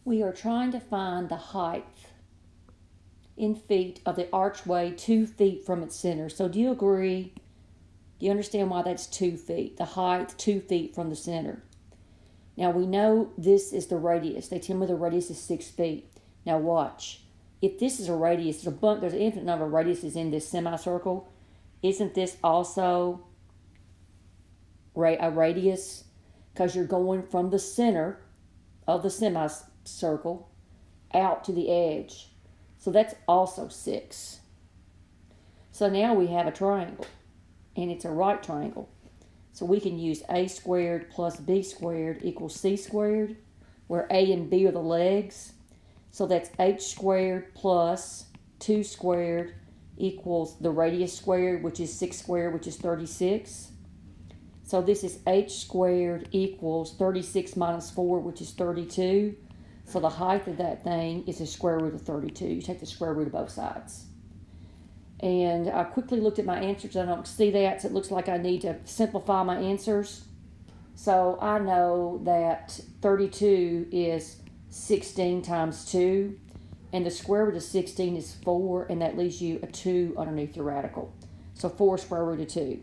We are trying to find the height in feet of the archway 2 feet from its center. So do you agree? Do you understand why that's 2 feet? The height 2 feet from the center. Now we know this is the radius. They tell me the radius is 6 feet. Now watch. If this is a radius, there's an infinite number of radiuses in this semicircle. Isn't this also a radius? Because you're going from the center of the semicircle out to the edge. So that's also 6. So now we have a triangle, and it's a right triangle. So we can use a squared plus b squared equals c squared, where a and b are the legs. So that's h squared plus 2 squared equals the radius squared, which is 6 squared, which is 36. So this is h squared equals 36 minus 4, which is 32. So the height of that thing is the square root of 32. You take the square root of both sides. And I quickly looked at my answers. I don't see that, so it looks like I need to simplify my answers. So I know that 32 is 16 times 2, and the square root of 16 is 4, and that leaves you a 2 underneath your radical. So 4 square root of 2.